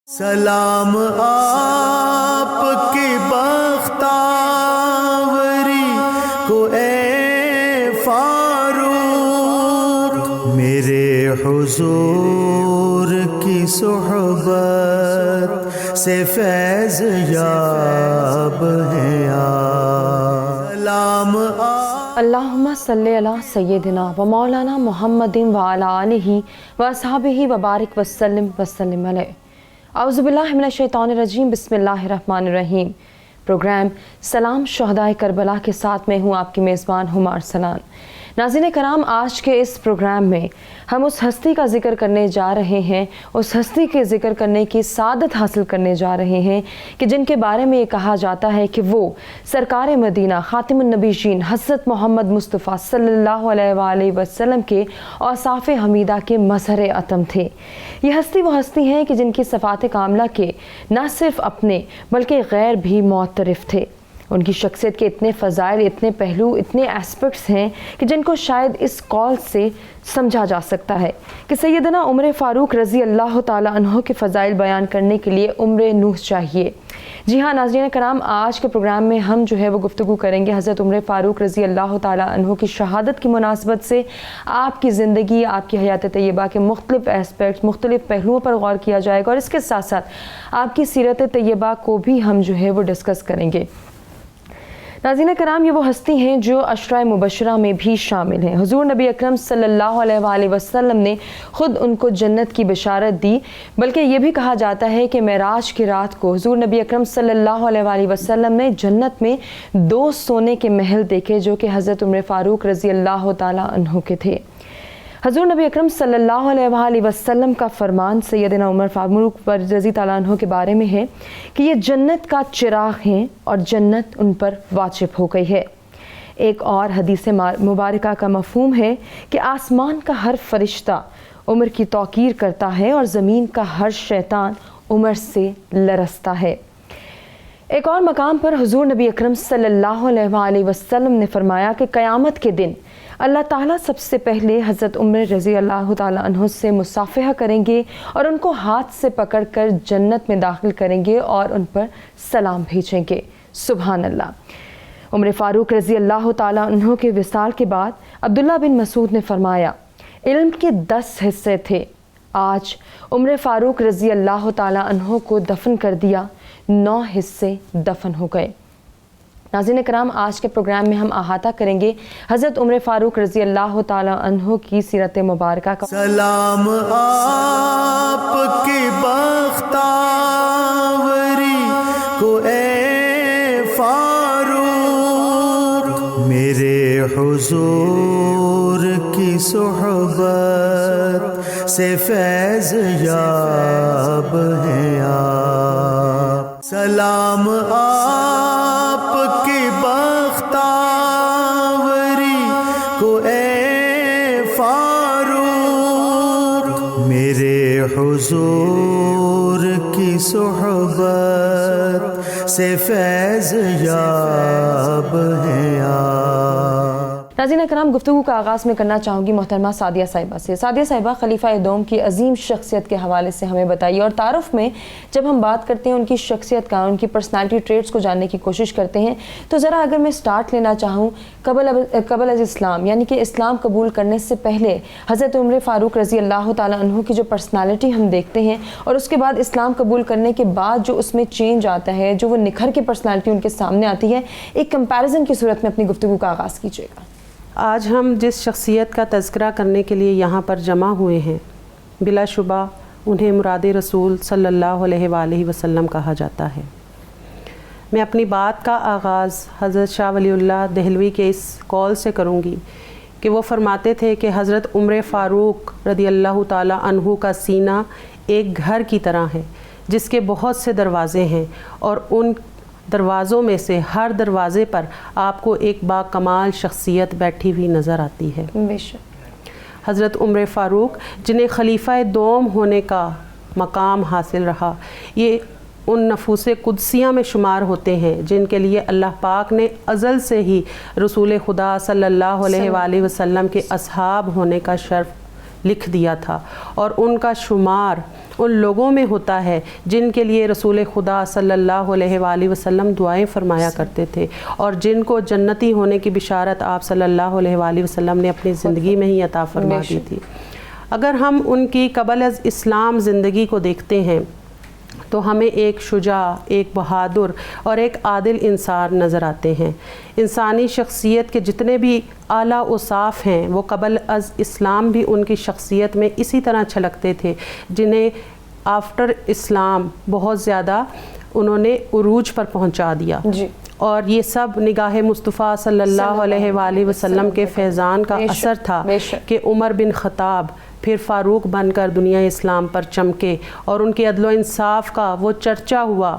سلام آپ کی بختاوری کو اے فاروق، میرے حضور کی صحبت سے فیض یاب ہیں آپ۔ سلام اللہم صلی علی سیدنا و مولانا محمد وعلی آلہ و اصحابہ وبارک وسلم علیہ۔ اعوذ باللہ من الشیطان الرجیم، بسم اللہ الرحمن الرحیم۔ پروگرام سلام شہدائے کربلا کے ساتھ میں ہوں آپ کی میزبان ہمار سنان۔ ناظرین کرام، آج کے اس پروگرام میں ہم اس ہستی کا ذکر کرنے جا رہے ہیں، اس ہستی کے ذکر کرنے کی سعادت حاصل کرنے جا رہے ہیں کہ جن کے بارے میں یہ کہا جاتا ہے کہ وہ سرکار مدینہ خاتم النبیین حضرت محمد مصطفیٰ صلی اللہ علیہ وآلہ وسلم کے اوصاف حمیدہ کے مظہر عتم تھے۔ یہ ہستی وہ ہستی ہیں کہ جن کی صفات کاملہ کے نہ صرف اپنے بلکہ غیر بھی معترف تھے۔ ان کی شخصیت کے اتنے فضائل، اتنے پہلو، اتنے ایسپیکٹس ہیں کہ جن کو شاید اس قول سے سمجھا جا سکتا ہے کہ سیدنا عمر فاروق رضی اللہ تعالیٰ عنہ کے فضائل بیان کرنے کے لیے عمر نوح چاہیے۔ جی ہاں ناظرین کرام، آج کے پروگرام میں ہم جو ہے وہ گفتگو کریں گے حضرت عمر فاروق رضی اللہ تعالیٰ عنہ کی شہادت کی مناسبت سے آپ کی زندگی، آپ کی حیات طیبہ کے مختلف ایسپیکٹس، مختلف پہلوؤں پر غور کیا جائے گا، اور اس کے ساتھ ساتھ آپ کی سیرت طیبہ کو بھی ہم جو ہے وہ ڈسکس کریں گے۔ ناظرین کرام، یہ وہ ہستی ہیں جو عشرہ مبشرہ میں بھی شامل ہیں۔ حضور نبی اکرم صلی اللہ علیہ وآلہ وسلم نے خود ان کو جنت کی بشارت دی، بلکہ یہ بھی کہا جاتا ہے کہ معراج کی رات کو حضور نبی اکرم صلی اللہ علیہ وآلہ وسلم نے جنت میں 2 سونے کے محل دیکھے جو کہ حضرت عمر فاروق رضی اللہ تعالیٰ عنہ کے تھے۔ حضور نبی اکرم صلی اللہ علیہ وآلہ وسلم کا فرمان سیدنا عمر فاروق رضی اللہ عنہ کے بارے میں ہے کہ یہ جنت کا چراغ ہیں اور جنت ان پر واجب ہو گئی ہے۔ ایک اور حدیث مبارکہ کا مفہوم ہے کہ آسمان کا ہر فرشتہ عمر کی توقیر کرتا ہے اور زمین کا ہر شیطان عمر سے لرزتا ہے۔ ایک اور مقام پر حضور نبی اکرم صلی اللہ علیہ وآلہ وسلم نے فرمایا کہ قیامت کے دن اللہ تعالیٰ سب سے پہلے حضرت عمر رضی اللہ تعالیٰ عنہ سے مصافحہ کریں گے اور ان کو ہاتھ سے پکڑ کر جنت میں داخل کریں گے اور ان پر سلام بھیجیں گے۔ سبحان اللہ۔ عمر فاروق رضی اللہ تعالیٰ عنہ کے وصال کے بعد عبداللہ بن مسعود نے فرمایا، علم کے 10 حصے تھے، آج عمر فاروق رضی اللہ تعالیٰ عنہ کو دفن کر دیا، 9 حصے دفن ہو گئے۔ ناظرین کرام، آج کے پروگرام میں ہم احاطہ کریں گے حضرت عمر فاروق رضی اللہ تعالیٰ عنہ کی سیرت مبارکہ کا۔ سلام آپ کی بختاوری کو اے فاروق، میرے حضور کی صحبت سے فیض یاب ہیں آپ۔ سلام آپ کی بختاوری کو اے فاروق، میرے حضور کی صحبت سے فیض یاب ہیں آپ۔ ناظرین کرام، گفتگو کا آغاز میں کرنا چاہوں گی محترمہ سعدیہ صاحبہ سے۔ سعدیہ صاحبہ، خلیفہ دوم کی عظیم شخصیت کے حوالے سے ہمیں بتائیے، اور تعارف میں جب ہم بات کرتے ہیں ان کی شخصیت کا، ان کی پرسنالٹی ٹریٹس کو جاننے کی کوشش کرتے ہیں، تو ذرا اگر میں سٹارٹ لینا چاہوں قبل از اسلام، یعنی کہ اسلام قبول کرنے سے پہلے حضرت عمر فاروق رضی اللہ تعالیٰ عنہ کی جو پرسنالٹی ہم دیکھتے ہیں، اور اس کے بعد اسلام قبول کرنے کے بعد جو اس میں چینج آتا ہے، جو وہ نکھر کی پرسنالٹی ان کے سامنے آتی ہے، ایک کمپیریزن کی صورت میں اپنی گفتگو کا آغاز کیجیے گا۔ آج ہم جس شخصیت کا تذکرہ کرنے کے لیے یہاں پر جمع ہوئے ہیں، بلا شبہ انہیں مراد رسول صلی اللہ علیہ وآلہ وسلم کہا جاتا ہے۔ میں اپنی بات کا آغاز حضرت شاہ ولی اللہ دہلوی کے اس قول سے کروں گی کہ وہ فرماتے تھے کہ حضرت عمر فاروق رضی اللہ تعالیٰ عنہ کا سینہ ایک گھر کی طرح ہے جس کے بہت سے دروازے ہیں، اور ان دروازوں میں سے ہر دروازے پر آپ کو ایک با کمال شخصیت بیٹھی ہوئی نظر آتی ہے۔ بے شک۔ حضرت عمر فاروق جنہیں خلیفہ دوم ہونے کا مقام حاصل رہا، یہ ان نفوس قدسیہ میں شمار ہوتے ہیں جن کے لیے اللہ پاک نے ازل سے ہی رسول خدا صلی اللہ علیہ وآلہ وسلم کے اصحاب ہونے کا شرف لکھ دیا تھا، اور ان کا شمار ان لوگوں میں ہوتا ہے جن کے لیے رسول خدا صلی اللہ علیہ وآلہ وسلم دعائیں فرمایا کرتے تھے، اور جن کو جنتی ہونے کی بشارت آپ صلی اللہ علیہ وآلہ وسلم نے اپنی زندگی میں ہی عطا فرما دی تھی۔ اگر ہم ان کی قبل از اسلام زندگی کو دیکھتے ہیں تو ہمیں ایک شجاع، ایک بہادر اور ایک عادل انسان نظر آتے ہیں۔ انسانی شخصیت کے جتنے بھی اعلیٰ اوصاف ہیں وہ قبل از اسلام بھی ان کی شخصیت میں اسی طرح چھلکتے تھے، جنہیں آفٹر اسلام بہت زیادہ انہوں نے عروج پر پہنچا دیا۔ اور یہ سب نگاہ مصطفیٰ صلی اللہ علیہ وآلہ وسلم کے فیضان کا اثر تھا کہ عمر بن خطاب پھر فاروق بن کر دنیا اسلام پر چمکے، اور ان کے عدل و انصاف کا وہ چرچا ہوا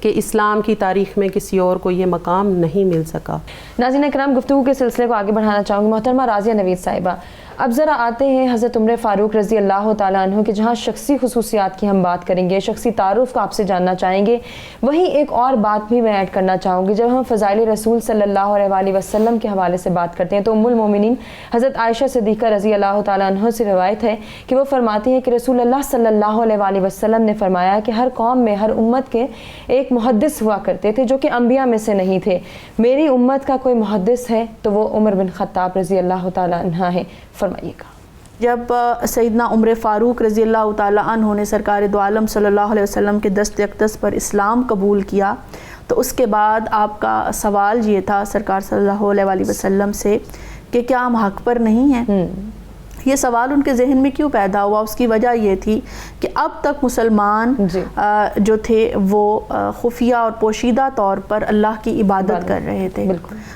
کہ اسلام کی تاریخ میں کسی اور کو یہ مقام نہیں مل سکا۔ ناظرین اکرام، گفتگو کے سلسلے کو آگے بڑھانا چاہوں گی محترمہ راضیہ نوید صاحبہ۔ اب ذرا آتے ہیں حضرت عمر فاروق رضی اللہ تعالیٰ عنہ کے، جہاں شخصی خصوصیات کی ہم بات کریں گے، شخصی تعارف کا آپ سے جاننا چاہیں گے، وہیں ایک اور بات بھی میں ایڈ کرنا چاہوں گی۔ جب ہم فضائل رسول صلی اللہ علیہ وآلہ وسلم کے حوالے سے بات کرتے ہیں تو ام المومنین حضرت عائشہ صدیقہ رضی اللہ تعالیٰ عنہ سے روایت ہے کہ وہ فرماتی ہیں کہ رسول اللہ صلی اللہ علیہ وآلہ وسلم نے فرمایا کہ ہر قوم میں، ہر امت کے ایک محدث ہوا کرتے تھے جو کہ انبیاء میں سے نہیں تھے۔ میری امت کا کوئی محدث ہے تو وہ عمر بن خطاب رضی اللہ تعالیٰ عنہ ہے، فرمائیے گا۔ جب سیدنا عمر فاروق رضی اللہ تعالیٰ عنہ نے سرکار دو عالم صلی اللہ علیہ وسلم کے دست اقدس پر اسلام قبول کیا تو اس کے بعد آپ کا سوال یہ تھا سرکار صلی اللہ علیہ وآلہ وسلم سے کہ کیا ہم حق پر نہیں ہیں؟ یہ سوال ان کے ذہن میں کیوں پیدا ہوا؟ اس کی وجہ یہ تھی کہ اب تک مسلمان جو تھے وہ خفیہ اور پوشیدہ طور پر اللہ کی عبادت کر رہے تھے،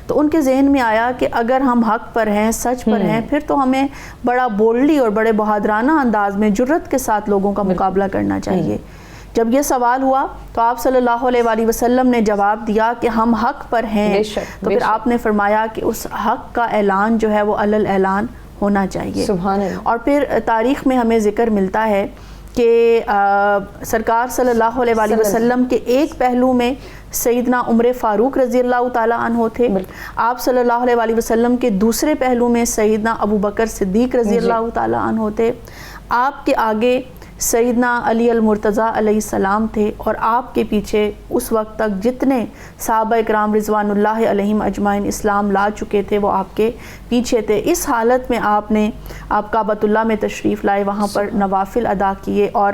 تو ان کے ذہن میں آیا کہ اگر ہم حق پر ہیں، سچ پر ہیں، پھر تو ہمیں بڑا بولڈلی اور بڑے بہادرانہ انداز میں جرت کے ساتھ لوگوں کا مقابلہ کرنا چاہیے۔ جب یہ سوال ہوا تو آپ صلی اللہ علیہ وآلہ وسلم نے جواب دیا کہ ہم حق پر ہیں، تو پھر آپ نے فرمایا کہ اس حق کا اعلان جو ہے وہ علل اعلان ہونا چاہیے۔ سبحان اللہ۔ اور پھر تاریخ میں ہمیں ذکر ملتا ہے کہ سرکار صلی اللہ علیہ وآلہ وسلم کے ایک پہلو میں سیدنا عمر فاروق رضی اللہ تعالیٰ عنہ تھے، آپ صلی اللہ علیہ وآلہ وسلم کے دوسرے پہلو میں سیدنا ابو بکر صدیق رضی اللہ تعالیٰ عنہ تھے، آپ کے آگے سیدنا علی المرتضیٰ علیہ السلام تھے، اور آپ کے پیچھے اس وقت تک جتنے صحابہ اکرام رضوان اللہ علیہم اجمعین اسلام لا چکے تھے وہ آپ کے پیچھے تھے۔ اس حالت میں آپ کعبۃ اللہ میں تشریف لائے، وہاں پر نوافل ادا کیے، اور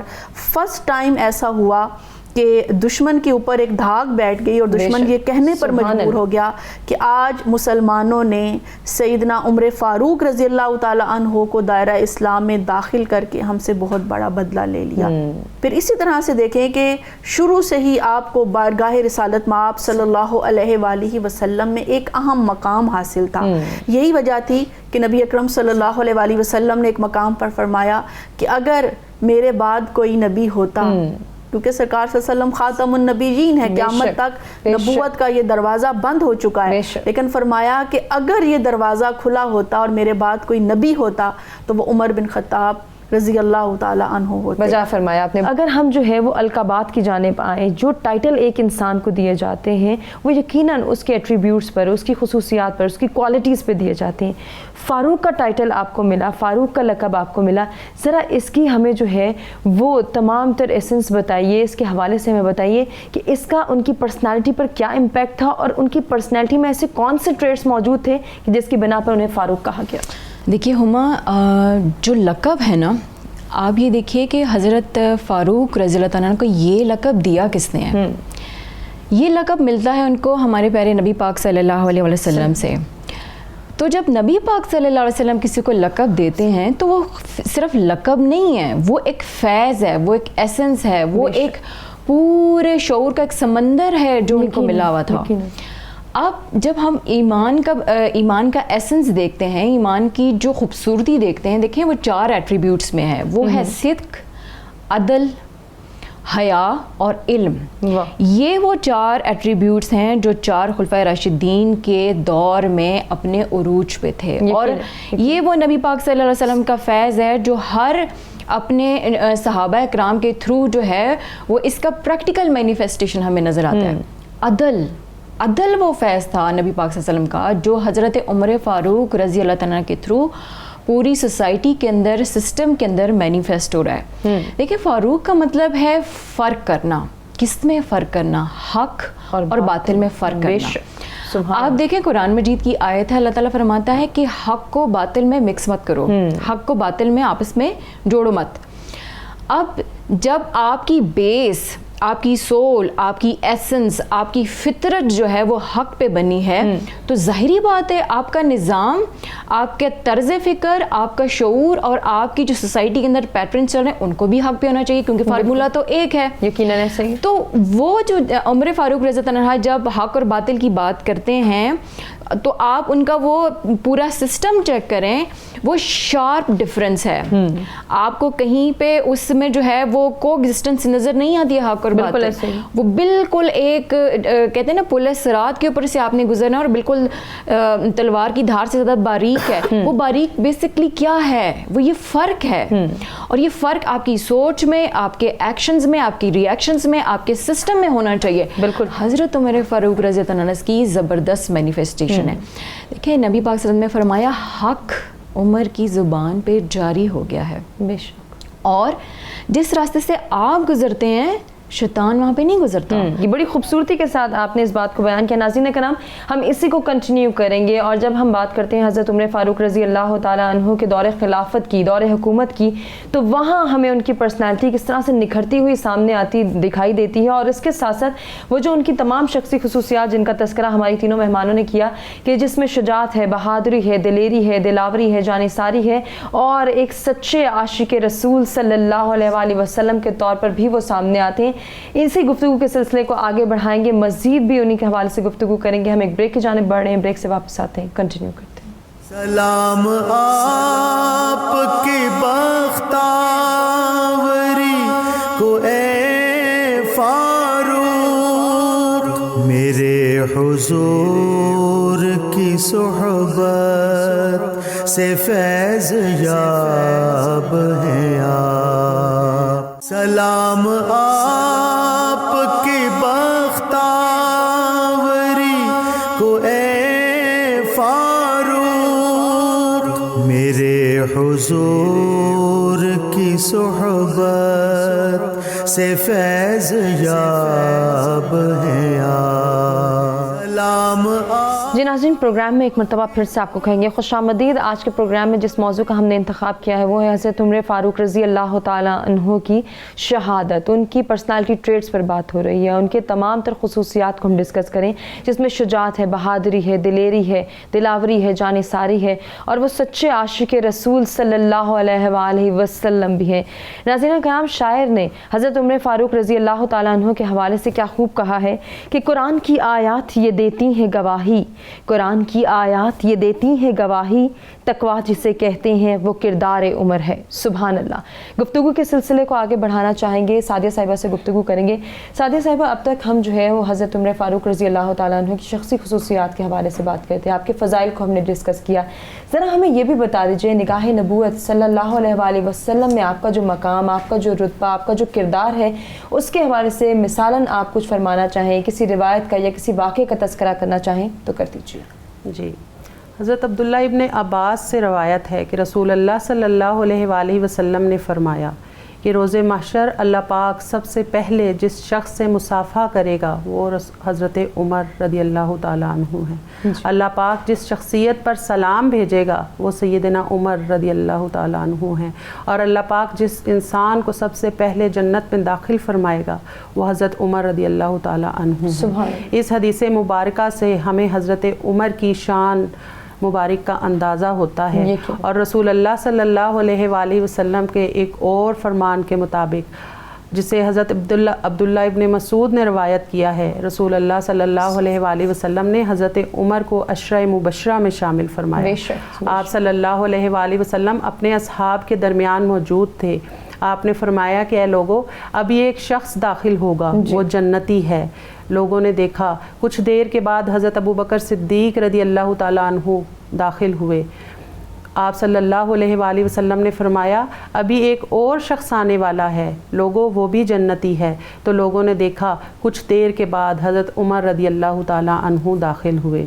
فرسٹ ٹائم ایسا ہوا کہ دشمن کے اوپر ایک دھاگ بیٹھ گئی اور دشمن یہ کہنے پر مجبور ہو گیا کہ آج مسلمانوں نے سیدنا عمر فاروق رضی اللہ تعالیٰ عنہ کو دائرہ اسلام میں داخل کر کے ہم سے بہت بڑا بدلہ لے لیا۔ پھر اسی طرح سے دیکھیں کہ شروع سے ہی آپ کو بارگاہ رسالت مآب صلی اللہ علیہ وآلہ وسلم میں ایک اہم مقام حاصل تھا۔ یہی وجہ تھی کہ نبی اکرم صلی اللہ علیہ وآلہ وسلم نے ایک مقام پر فرمایا کہ اگر میرے بعد کوئی نبی ہوتا، کیونکہ سرکار صلی اللہ علیہ وسلم خاتم النبیین ہے، قیامت تک نبوت کا یہ دروازہ بند ہو چکا ہے، لیکن فرمایا کہ اگر یہ دروازہ کھلا ہوتا اور میرے بعد کوئی نبی ہوتا تو وہ عمر بن خطاب رضی اللہ تعالیٰ عنہ ہوتے۔ بجا فرمایا آپ نے۔ اگر ہم جو ہے وہ القابات کی جانب آئیں، جو ٹائٹل ایک انسان کو دیے جاتے ہیں وہ یقیناً اس کے ایٹریبیوٹس پر، اس کی خصوصیات پر، اس کی کوالٹیز پہ دیے جاتے ہیں۔ فاروق کا ٹائٹل آپ کو ملا، فاروق کا لقب آپ کو ملا، ذرا اس کی ہمیں جو ہے وہ تمام تر ایسنس بتائیے، اس کے حوالے سے ہمیں بتائیے کہ اس کا ان کی پرسنالٹی پر کیا امپیکٹ تھا، اور ان کی پرسنالٹی میں ایسے کون سے ٹریٹس موجود تھے کہ جس کی بنا پر انہیں فاروق کہا گیا؟ دیکھیے ہما، جو لقب ہے نا، آپ یہ دیکھیے کہ حضرت فاروق رضی اللہ تعالیٰ کو یہ لقب دیا کس نے ہے؟ یہ لقب ملتا ہے ان کو ہمارے پیارے نبی پاک صلی اللہ علیہ وسلم سے۔ تو جب نبی پاک صلی اللہ علیہ وسلم کسی کو لقب دیتے ہیں تو وہ صرف لقب نہیں ہے، وہ ایک فیض ہے، وہ ایک ایسنس ہے، وہ ایک پورے شعور کا ایک سمندر ہے جو ان کو ملا ہوا تھا۔ اب جب ہم ایمان کا ایسنس دیکھتے ہیں، ایمان کی جو خوبصورتی دیکھتے ہیں، دیکھیں وہ 4 ایٹریبیوٹس میں ہے، وہ ہے صدق، عدل، حیا اور علم۔ یہ وہ 4 ایٹریبیوٹس ہیں جو 4 خلفائے راشدین کے دور میں اپنے عروج پہ تھے، اور یہ وہ نبی پاک صلی اللہ علیہ وسلم کا فیض ہے جو ہر اپنے صحابہ اکرام کے تھرو جو ہے وہ اس کا پریکٹیکل مینیفیسٹیشن ہمیں نظر آتا ہے۔ عدل وہ فیض تھا نبی پاک صلی اللہ علیہ وسلم کا جو حضرت عمر فاروق رضی اللہ تعالیٰ کے تھرو پوری سوسائٹی کے اندر سسٹم کے اندر مینیفیسٹ ہو رہا ہے. دیکھیں فاروق کا مطلب ہے فرق کرنا. کس میں فرق کرنا؟ حق اور باطل میں فرق کرنا. آپ دیکھیں قرآن مجید کی آیت ہے, اللہ تعالیٰ فرماتا ہے کہ حق کو باطل میں مکس مت کرو, حق کو باطل میں آپس میں جوڑو مت. اب جب آپ کی بیس, آپ کی سول, آپ کی ایسنس, آپ کی فطرت جو ہے وہ حق پہ بنی ہے, تو ظاہری بات ہے آپ کا نظام, آپ کے طرز فکر, آپ کا شعور اور آپ کی جو سوسائٹی کے اندر پیٹرن چل رہے ہیں ان کو بھی حق پہ ہونا چاہیے, کیونکہ فارمولہ تو ایک ہے. یقیناً صحیح. تو وہ جو عمر فاروق رضی اللہ عنہ جب حق اور باطل کی بات کرتے ہیں تو آپ ان کا وہ پورا سسٹم چیک کریں, وہ شارپ ڈفرنس ہے. آپ کو کہیں پہ اس میں جو ہے وہ کو ایگزسٹنس نظر نہیں آتی ہے حق اور باطل. وہ بالکل ایک کہتے ہیں نا پل صراط کے اوپر سے آپ نے گزرنا اور بالکل تلوار کی دھار سے زیادہ باریک ہے. وہ باریک بیسکلی کیا ہے؟ وہ یہ فرق ہے. اور یہ فرق آپ کی سوچ میں, آپ کے ایکشنز میں, آپ کی ری ایکشنز میں, آپ کے سسٹم میں ہونا چاہیے. بالکل. حضرت عمر فاروق رضی اللہ عنہ کی زبردست مینیفیسٹیشن ہے. دیکھیں نبی پاک صلی اللہ علیہ وسلم نے فرمایا حق عمر کی زبان پہ جاری ہو گیا ہے. بے شک. اور جس راستے سے آپ گزرتے ہیں شیطان وہاں پہ نہیں گزرتا. یہ بڑی خوبصورتی کے ساتھ آپ نے اس بات کو بیان کیا. ناظرین کرام, ہم اسی کو کنٹینیو کریں گے. اور جب ہم بات کرتے ہیں حضرت عمر فاروق رضی اللہ تعالیٰ عنہ کے دور خلافت کی, دور حکومت کی, تو وہاں ہمیں ان کی پرسنالٹی کس طرح سے نکھرتی ہوئی سامنے آتی دکھائی دیتی ہے. اور اس کے ساتھ ساتھ وہ جو ان کی تمام شخصی خصوصیات جن کا تذکرہ ہماری تینوں مہمانوں نے کیا, کہ جس میں شجاعت ہے, بہادری ہے, دلیری ہے, دلاوری ہے, جانثاری ہے, اور ایک سچے عاشق رسول صلی اللہ علیہ وآلہ وسلم کے طور پر بھی وہ سامنے آتے ہیں. اسی گفتگو کے سلسلے کو آگے بڑھائیں گے, مزید بھی انہی کے حوالے سے گفتگو کریں گے. ہم ایک بریک کی جانب بڑھ رہے ہیں, بریک سے واپس آتے ہیں, کنٹینیو کرتے ہیں. سلام آپ کی بختاوری کو اے فاروق, میرے حضور کی صحبت سے فیض یاب ہیں آپ. سلام آپ کی بختاوری کو اے فاروق, میرے حضور کی صحبت سے فیض یاب ہیں آپ. سلام جی ناظرین, پروگرام میں ایک مرتبہ پھر سے آپ کو کہیں گے خوش آمدید. آج کے پروگرام میں جس موضوع کا ہم نے انتخاب کیا ہے وہ ہے حضرت عمر فاروق رضی اللہ تعالیٰ عنہ کی شہادت. ان کی پرسنالٹی ٹریٹس پر بات ہو رہی ہے, ان کے تمام تر خصوصیات کو ہم ڈسکس کریں, جس میں شجاعت ہے, بہادری ہے, دلیری ہے, دلاوری ہے, جانثاری ہے, اور وہ سچے عاشق رسول صلی اللہ علیہ وآلہ وسلم بھی ہیں. ناظرین کرام, شاعر نے حضرت عمر فاروق رضی اللہ تعالیٰ عنہ کے حوالے سے کیا خوب کہا ہے کہ قرآن کی آیات یہ دیتی ہیں گواہی, قرآن کی آیات یہ دیتی ہیں گواہی, تقویٰ جسے کہتے ہیں وہ کردار عمر ہے. سبحان اللہ. گفتگو کے سلسلے کو آگے بڑھانا چاہیں گے, سعدیہ صاحبہ سے گفتگو کریں گے. سعدیہ صاحبہ, اب تک ہم جو ہے وہ حضرت عمر فاروق رضی اللہ تعالیٰ عنہ کی شخصی خصوصیات کے حوالے سے بات کرتے ہیں, آپ کے فضائل کو ہم نے ڈسکس کیا. ذرا ہمیں یہ بھی بتا دیجئے نگاہ نبوت صلی اللہ علیہ وآلہ وسلم میں آپ کا جو مقام, آپ کا جو رتبہ, آپ کا جو کردار ہے, اس کے حوالے سے مثالاً آپ کچھ فرمانا چاہیں, کسی روایت کا یا کسی واقعے کا تذکرہ کرنا چاہیں تو کر دیجیے. جی, حضرت عبداللہ ابن عباس سے روایت ہے کہ رسول اللہ صلی اللہ علیہ وآلہ وسلم نے فرمایا کہ روز محشر اللہ پاک سب سے پہلے جس شخص سے مصافحہ کرے گا وہ حضرت عمر رضی اللہ تعالیٰ عنہ ہیں. اللہ پاک جس شخصیت پر سلام بھیجے گا وہ سیدنا عمر رضی اللہ تعالیٰ عنہ ہیں. اور اللہ پاک جس انسان کو سب سے پہلے جنت میں داخل فرمائے گا وہ حضرت عمر رضی اللہ تعالیٰ عنہ ہیں. اس حدیث مبارکہ سے ہمیں حضرت عمر کی شان مبارک کا اندازہ ہوتا ہے. اور رسول اللہ صلی اللہ علیہ وآلہ وسلم کے ایک اور فرمان کے مطابق جسے حضرت عبداللہ ابن مسعود نے روایت کیا ہے, رسول اللہ صلی اللہ علیہ وآلہ وسلم نے حضرت عمر کو عشرہ مبشرہ میں شامل فرمایا. آپ صلی اللہ علیہ وآلہ وسلم اپنے اصحاب کے درمیان موجود تھے. آپ نے فرمایا کہ اے لوگو, ابھی ایک شخص داخل ہوگا, وہ جنتی ہے. لوگوں نے دیکھا. کچھ دیر کے بعد حضرت ابوبکر صدیق رضی اللہ تعالیٰ عنہ داخل ہوئے. آپ صلی اللہ علیہ وآلہ وسلم نے فرمایا ابھی ایک اور شخص آنے والا ہے, لوگوں وہ بھی جنتی ہے. تو لوگوں نے دیکھا. کچھ دیر کے بعد حضرت عمر رضی اللہ تعالیٰ عنہ داخل ہوئے.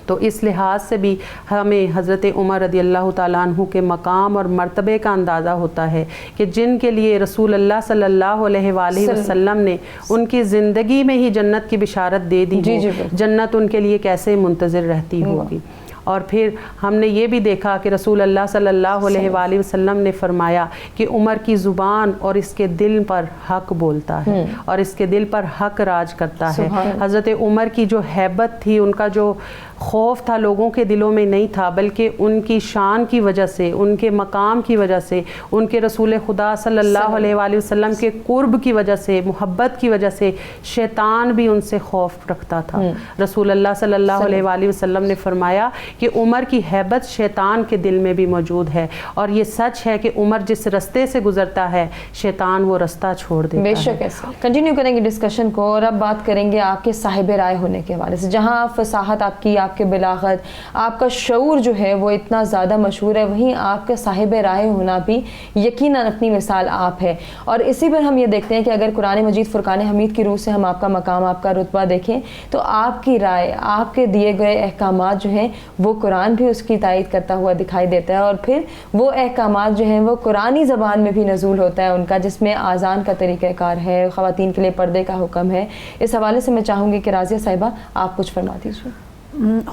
تو اس لحاظ سے بھی ہمیں حضرت عمر رضی اللہ تعالیٰ عنہ کے مقام اور مرتبے کا اندازہ ہوتا ہے کہ جن کے لیے رسول اللہ صلی اللہ علیہ وآلہ وسلم نے ان کی زندگی میں ہی جنت کی بشارت دے دی ہو، جنت ان کے لیے کیسے منتظر رہتی ہوگی۔ اور پھر ہم نے یہ بھی دیکھا کہ رسول اللہ صلی اللہ علیہ وآلہ وسلم نے فرمایا کہ عمر کی زبان اور اس کے دل پر حق بولتا ہے اور اس کے دل پر حق راج کرتا ہے۔ حضرت عمر کی جو ہیبت تھی، ان کا جو خوف تھا لوگوں کے دلوں میں نہیں تھا، بلکہ ان کی شان کی وجہ سے، ان کے مقام کی وجہ سے، ان کے رسول خدا صلی اللہ علیہ وآلہ وسلم کے قرب کی وجہ سے، محبت کی وجہ سے شیطان بھی ان سے خوف رکھتا تھا۔ رسول اللہ صلی اللہ علیہ وآلہ وسلم نے فرمایا کہ عمر کی ہیبت شیطان کے دل میں بھی موجود ہے، اور یہ سچ ہے کہ عمر جس رستے سے گزرتا ہے شیطان وہ رستہ چھوڑ دیتا ہے۔ بے شک ایسا کنٹینیو کریں گے ڈسکشن کو، اور اب بات کریں گے آپ کے صاحب رائے ہونے کے حوالے سے۔ جہاں فصاحت آپ کی، آپ کے بلاغت، آپ کا شعور جو ہے وہ اتنا زیادہ مشہور ہے، وہیں آپ کا صاحب رائے ہونا بھی یقیناً اپنی مثال آپ ہے۔ اور اسی پر ہم یہ دیکھتے ہیں کہ اگر قرآن مجید فرقان حمید کی روح سے ہم آپ کا مقام، آپ کا رتبہ دیکھیں تو آپ کی رائے، آپ کے دیے گئے احکامات جو ہیں وہ قرآن بھی اس کی تائید کرتا ہوا دکھائی دیتا ہے، اور پھر وہ احکامات جو ہیں وہ قرآنی زبان میں بھی نزول ہوتا ہے ان کا، جس میں آذان کا طریقہ کار ہے، خواتین کے لیے پردے کا حکم ہے۔ اس حوالے سے میں چاہوں گی کہ راضیہ صاحبہ آپ کچھ فرما دیجیے۔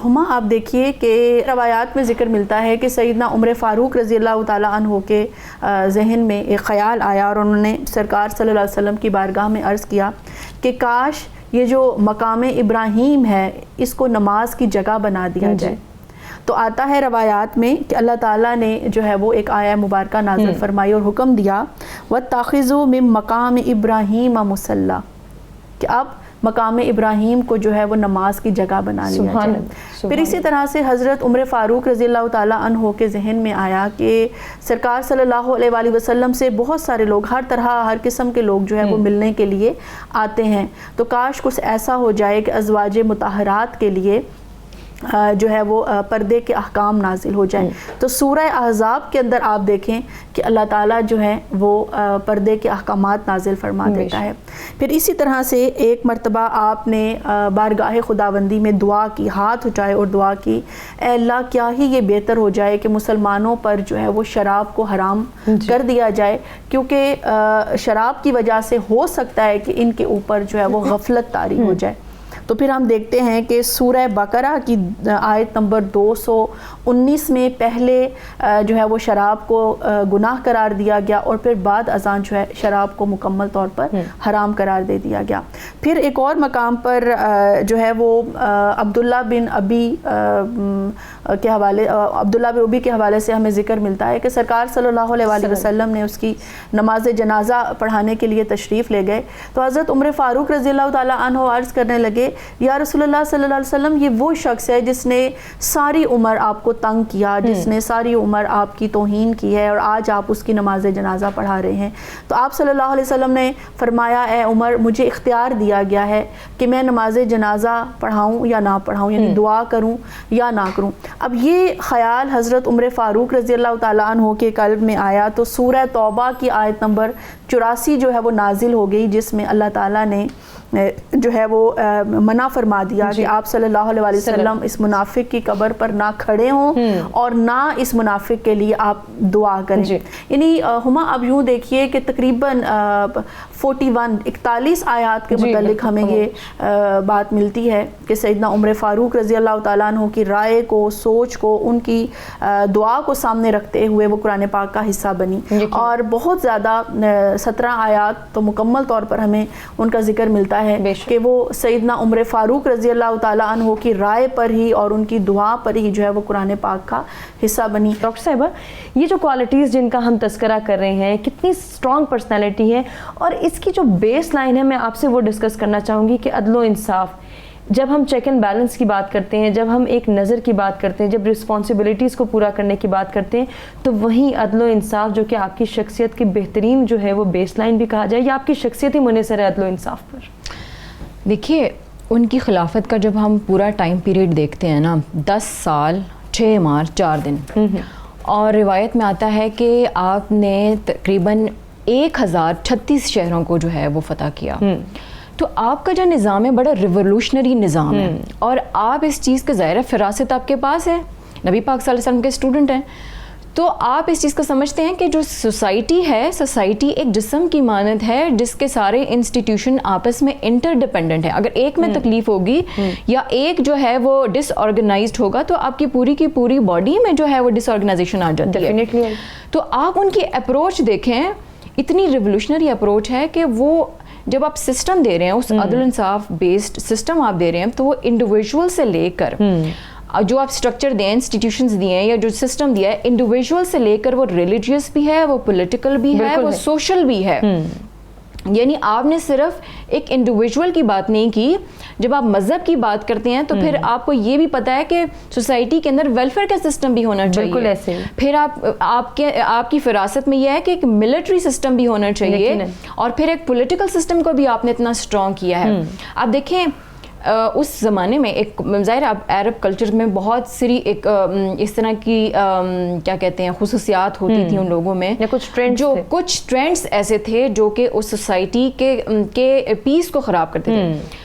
ہما آپ دیکھیے کہ روایات میں ذکر ملتا ہے کہ سیدنا عمر فاروق رضی اللہ تعالیٰ عنہ کے ذہن میں ایک خیال آیا، اور انہوں نے سرکار صلی اللہ علیہ وسلم کی بارگاہ میں عرض کیا کہ کاش یہ جو مقام ابراہیم ہے اس کو نماز کی جگہ بنا دیا جائے۔ تو آتا ہے روایات میں کہ اللہ تعالیٰ نے جو ہے وہ ایک آیہ مبارکہ نازل فرمائی اور حکم دیا وَاتَّخِذُوا مِن مَقَامِ إِبْرَاهِيمَ مُصَلًّى، کہ اب مقام ابراہیم کو جو ہے وہ نماز کی جگہ بنا لیا جائے۔ پھر اسی طرح سے حضرت عمر فاروق رضی اللہ تعالیٰ عنہ کے ذہن میں آیا کہ سرکار صلی اللہ علیہ وآلہ وسلم سے بہت سارے لوگ، ہر طرح ہر قسم کے لوگ جو ہے وہ ملنے کے لیے آتے ہیں، تو کاش کچھ ایسا ہو جائے کہ ازواج مطہرات کے لیے جو ہے وہ پردے کے احکام نازل ہو جائیں۔ تو سورہ احزاب کے اندر آپ دیکھیں کہ اللہ تعالیٰ جو ہے وہ پردے کے احکامات نازل فرما دیتا ہے۔ پھر اسی طرح سے ایک مرتبہ آپ نے بارگاہ خداوندی میں دعا کی، ہاتھ اٹھائے اور دعا کی، اے اللہ کیا ہی یہ بہتر ہو جائے کہ مسلمانوں پر جو ہے وہ شراب کو حرام کر دیا جائے، کیونکہ شراب کی وجہ سے ہو سکتا ہے کہ ان کے اوپر جو ہے وہ غفلت طاری ہو جائے۔ تو پھر ہم دیکھتے ہیں کہ سورہ بقرہ کی آیت نمبر 219 میں پہلے جو ہے وہ شراب کو گناہ قرار دیا گیا، اور پھر بعد ازاں جو ہے شراب کو مکمل طور پر حرام قرار دے دیا گیا۔ پھر ایک اور مقام پر جو ہے وہ عبداللہ بن ابی کے حوالے سے ہمیں ذکر ملتا ہے کہ سرکار صلی اللہ علیہ وآلہ وسلم نے اس کی نماز جنازہ پڑھانے کے لیے تشریف لے گئے، تو حضرت عمر فاروق رضی اللہ تعالیٰ عنہ عرض کرنے لگے یا رسول اللہ صلی اللہ علیہ وسلم، یہ وہ شخص ہے جس نے ساری عمر آپ کو تنگ کیا، جس نے ساری عمر آپ کی توہین کی ہے، اور آج آپ اس کی نماز جنازہ پڑھا رہے ہیں۔ تو آپ صلی اللہ علیہ وسلم نے فرمایا اے عمر، مجھے اختیار دیا گیا ہے کہ میں نماز جنازہ پڑھاؤں یا نہ پڑھاؤں، یعنی دعا کروں یا نہ کروں۔ اب یہ خیال حضرت عمر فاروق رضی اللہ تعالیٰ عنہ کے قلب میں آیا، تو سورہ توبہ کی آیت نمبر 84 جو ہے وہ نازل ہو گئی، جس میں اللہ تعالیٰ نے جو ہے وہ منع فرما دیا کہ آپ صلی اللہ علیہ وسلم اس منافق کی قبر پر نہ کھڑے ہوں اور نہ اس منافق کے لیے آپ دعا کریں۔ یعنی ہما اب یوں دیکھیے کہ تقریباً 41 آیات کے متعلق ہمیں یہ بات ملتی ہے کہ سیدنا عمر فاروق رضی اللہ تعالیٰ عنہ کی رائے کو، سوچ کو، ان کی دعا کو سامنے رکھتے ہوئے وہ قرآن پاک کا حصہ بنی، اور بہت زیادہ 17 آیات تو مکمل طور پر ہمیں ان کا ذکر ملتا ہے کہ وہ سیدنا عمر فاروق رضی اللہ تعالیٰ عنہ کی رائے پر ہی اور ان کی دعا پر ہی جو ہے وہ قرآن پاک کا حصہ بنی۔ ڈاکٹر صاحبہ، یہ جو کوالٹیز جن کا ہم تذکرہ کر رہے ہیں، کتنی اسٹرانگ پرسنالٹی ہے، اور اس کی جو بیس لائن ہے میں آپ سے وہ ڈسکس کرنا چاہوں گی کہ عدل و انصاف۔ جب ہم چیک اینڈ بیلنس کی بات کرتے ہیں، جب ہم ایک نظر کی بات کرتے ہیں، جب رسپانسبلٹیز کو پورا کرنے کی بات کرتے ہیں، تو وہیں عدل و انصاف جو کہ آپ کی شخصیت کی بہترین جو ہے وہ بیس لائن بھی کہا جائے، یا آپ کی شخصیت ہی منحصر ہے عدل و انصاف پر۔ دیکھیے، ان کی خلافت کا جب ہم پورا ٹائم پیریڈ دیکھتے ہیں نا، 10 سال 6 ماہ 4 دن، اور روایت میں آتا ہے کہ آپ نے تقریباً 1036 شہروں کو جو ہے وہ فتح کیا۔ تو آپ کا جو نظام ہے بڑا ریولوشنری نظام ہے، اور آپ اس چیز کا ظاہر ہے فراست آپ کے پاس ہے، نبی پاک صلی اللہ علیہ وسلم کے اسٹوڈنٹ ہیں، تو آپ اس چیز کو سمجھتے ہیں کہ جو سوسائٹی ہے، سوسائٹی ایک جسم کی مانند ہے جس کے سارے انسٹیٹیوشن آپس میں انٹر ڈیپینڈنٹ ہیں. اگر ایک میں تکلیف ہوگی یا ایک جو ہے وہ ڈس آرگنائزڈ ہوگا تو آپ کی پوری باڈی میں جو ہے وہ ڈس آرگنائزیشن آ جاتی ہے. تو آپ ان کی اپروچ دیکھیں، اتنی ریولوشنری اپروچ ہے کہ وہ جب آپ سسٹم دے رہے ہیں، اس عدل انصاف بیسڈ سسٹم آپ دے رہے ہیں، تو وہ انڈیویجول سے لے کر جو آپ اسٹرکچر دیں، انسٹیٹیوشنز دیے ہیں یا جو سسٹم دیا ہے، انڈیویجول سے لے کر وہ ریلیجیس بھی ہے، وہ پولیٹیکل بھی ہے، وہ سوشل بھی ہے. یعنی آپ نے صرف ایک انڈیویجول کی بات نہیں کی. جب آپ مذہب کی بات کرتے ہیں تو پھر آپ کو یہ بھی پتہ ہے کہ سوسائٹی کے اندر ویلفیئر کا سسٹم بھی ہونا چاہیے. بالکل ایسے. پھر آپ کی فراست میں یہ ہے کہ ایک ملٹری سسٹم بھی ہونا چاہیے، اور پھر ایک پولیٹیکل سسٹم کو بھی آپ نے اتنا اسٹرانگ کیا ہے. آپ دیکھیں اس زمانے میں ایک ظاہر عرب کلچر میں بہت ساری ایک اس طرح کی کیا کہتے ہیں خصوصیات ہوتی تھیں ان لوگوں میں، کچھ ٹرینڈز ایسے تھے جو کہ اس سوسائٹی کے پیس کو خراب کرتے تھے.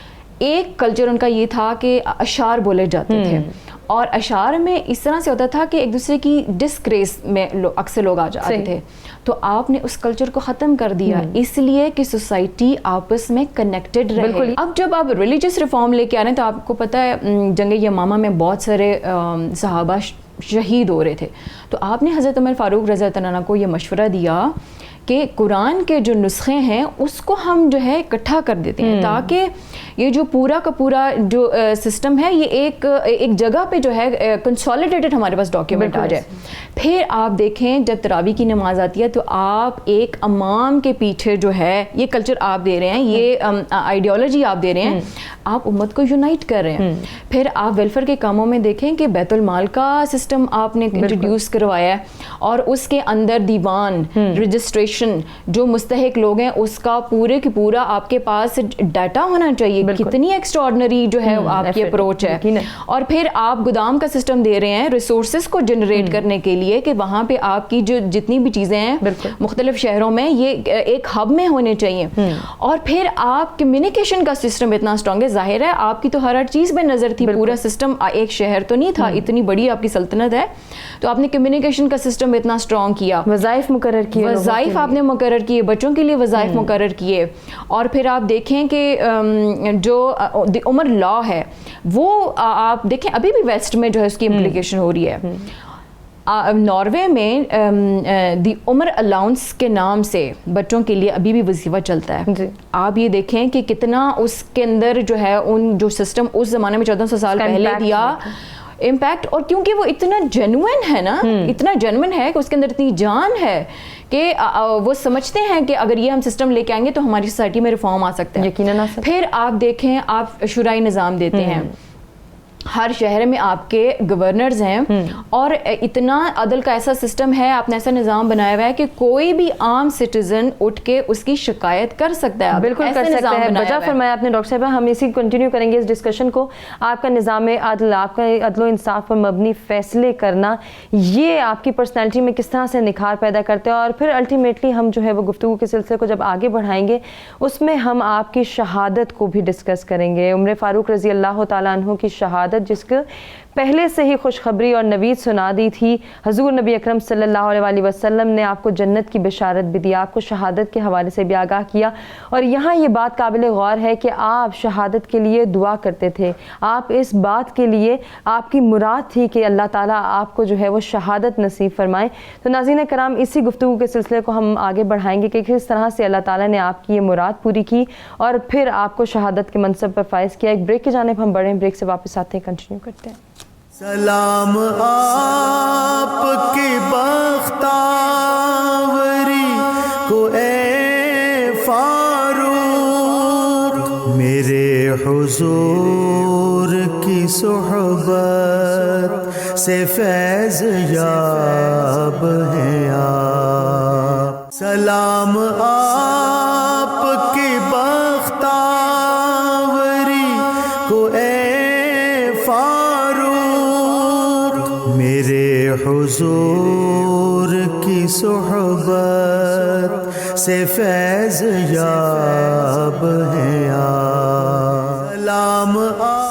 ایک کلچر ان کا یہ تھا کہ اشعار بولے جاتے تھے، اور اشعار میں اس طرح سے ہوتا تھا کہ ایک دوسرے کی ڈسگریس میں اکثر لوگ آ جاتے تھے. تو آپ نے اس کلچر کو ختم کر دیا اس لیے کہ سوسائٹی آپس میں کنیکٹڈ رہے. اب جب آپ ریلیجیس ریفارم لے کے آ رہے ہیں تو آپ کو پتہ ہے جنگ یمامہ میں بہت سارے صحابہ شہید ہو رہے تھے. تو آپ نے حضرت عمر فاروق رضی اللہ عنہ کو یہ مشورہ دیا کہ قرآن کے جو نسخے ہیں اس کو ہم جو ہے اکٹھا کر دیتے ہیں، تاکہ یہ جو پورا کا پورا جو سسٹم ہے یہ ایک جگہ پہ جو ہے کنسولیڈیٹڈ ہمارے پاس ڈاکیومنٹ آ جائے. پھر آپ دیکھیں جب تراویح کی نماز آتی ہے تو آپ ایک امام کے پیچھے جو ہے یہ کلچر آپ دے رہے ہیں، یہ آئیڈیالوجی آپ دے رہے ہیں، آپ امت کو یونائٹ کر رہے ہیں. پھر آپ ویلفیئر کے کاموں میں دیکھیں کہ بیت المال کا سسٹم آپ نے انٹروڈیوس کروایا ہے، اور اس کے اندر دیوان رجسٹریشن جو مستحق لوگ ہیں اس کا پورے کی پورا آپ کے پاس ڈیٹا ہونا چاہیے. کتنی ایکسٹراڈنری جو ہے آپ کی اپروچ ہے. اور پھر آپ گودام کا سسٹم دے رہے ہیں ریسورسز کو جنریٹ کرنے کے لیے کہ وہاں پہ آپ کی جو جتنی بھی چیزیں ہیں مختلف شہروں میں یہ ایک ہب میں ہونے چاہیے. اور پھر آپ کمیونیکیشن کا سسٹم اتنا اسٹرانگ ہے. ظاہر ہے آپ کی تو ہر چیز میں نظر تھی، پورا سسٹم ایک شہر تو نہیں تھا، اتنی بڑی آپ کی سلطنت ہے، تو آپ نے کمیونیکیشن کا سسٹم اتنا اسٹرانگ کیا، وظائف مقرر کیے، وظائف آپ نے مقرر کیے، بچوں کے لیے وظائف مقرر کیے. اور پھر آپ دیکھیں کہ جو دی عمر لا ہے وہ آپ دیکھیں ابھی بھی ویسٹ میں جو ہے اس کی امپلیکیشن ہو رہی ہے. ناروے میں دی عمر الاؤنس کے نام سے بچوں کے لیے ابھی بھی وظیفہ چلتا ہے. آپ یہ دیکھیں کہ کتنا اس کے اندر جو ہے ان جو سسٹم اس زمانے میں 1400 سال پہلے دیا امپیکٹ، اور کیونکہ وہ اتنا جینوئن ہے نا، اتنا جینوئن ہے کہ اس کے اندر اتنی جان ہے کہ وہ سمجھتے ہیں کہ اگر یہ ہم سسٹم لے کے آئیں گے تو ہماری سوسائٹی میں ریفارم آ سکتے ہیں. یقیناً. پھر آپ دیکھیں آپ شورائی نظام دیتے ہیں، ہر شہر میں آپ کے گورنرز ہیں، اور اتنا عدل کا ایسا سسٹم ہے، آپ نے ایسا نظام بنایا ہوا ہے کہ کوئی بھی عام سٹیزن اٹھ کے اس کی شکایت کر سکتا ہے. بالکل کر سکتا ہے. بجا فرمایا آپ نے ڈاکٹر صاحبہ. ہم اسی کنٹینیو کریں گے اس ڈسکشن کو. آپ کا نظام عدل، آپ کا عدل و انصاف پر مبنی فیصلے کرنا، یہ آپ کی پرسنالٹی میں کس طرح سے نکھار پیدا کرتے ہیں، اور پھر الٹیمیٹلی ہم جو ہے وہ گفتگو کے سلسلے کو جب آگے بڑھائیں گے اس میں ہم آپ کی شہادت کو بھی ڈسکس کریں گے. عمر فاروق رضی اللہ تعالیٰ عنہ کی شہادت، جس کو پہلے سے ہی خوشخبری اور نوید سنا دی تھی. حضور نبی اکرم صلی اللہ علیہ وسلم نے آپ کو جنت کی بشارت بھی دی، آپ کو شہادت کے حوالے سے بھی آگاہ کیا. اور یہاں یہ بات قابل غور ہے کہ آپ شہادت کے لیے دعا کرتے تھے. آپ اس بات کے لیے آپ کی مراد تھی کہ اللہ تعالیٰ آپ کو جو ہے وہ شہادت نصیب فرمائے. تو ناظرین کرام، اسی گفتگو کے سلسلے کو ہم آگے بڑھائیں گے کہ کس طرح سے اللہ تعالیٰ نے آپ کی یہ مراد پوری کی اور پھر آپ کو شہادت کے منصب پر فائز کیا. ایک بریک کی جانب ہم بڑھیں، بریک سے واپس آتے ہیں، کنٹینیو کرتے ہیں. سلام آپ کی بختاوری کو اے فاروق، میرے حضور کی صحبت سے فیض یاب ہیں آپ. سلام آپ کی بختاوری کو اے میرے حضور کی صحبت سے فیض یاب ہیں آپ، سلام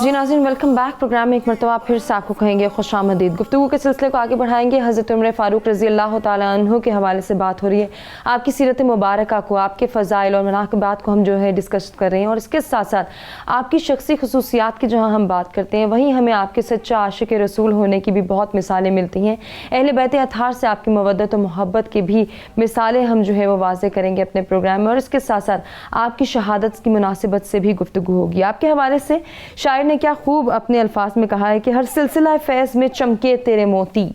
جی ناظرین، ویلکم بیک۔ پروگرام میں ایک مرتبہ پھر سے آپ کو کہیں گے خوش آمدید۔ گفتگو کے سلسلے کو آگے بڑھائیں گے۔ حضرت عمر فاروق رضی اللہ تعالیٰ عنہ کے حوالے سے بات ہو رہی ہے۔ آپ کی سیرت مبارکہ کو، آپ کے فضائل اور مناقبات کو ہم جو ہے ڈسکس کر رہے ہیں، اور اس کے ساتھ ساتھ آپ کی شخصی خصوصیات کی جہاں ہم بات کرتے ہیں، وہیں ہمیں آپ کے سچا عاشق رسول ہونے کی بھی بہت مثالیں ملتی ہیں۔ اہل بیت اطہار سے آپ کی مودت و محبت کی بھی مثالیں ہم جو ہے وہ واضح کریں گے اپنے پروگرام میں، اور اس کے ساتھ ساتھ آپ کی شہادت کی مناسبت سے بھی گفتگو ہوگی۔ آپ کے حوالے سے شاعر نے کیا خوب اپنے الفاظ میں کہا ہے کہ ہر سلسلہ فیض میں چمکے تیرے موتی،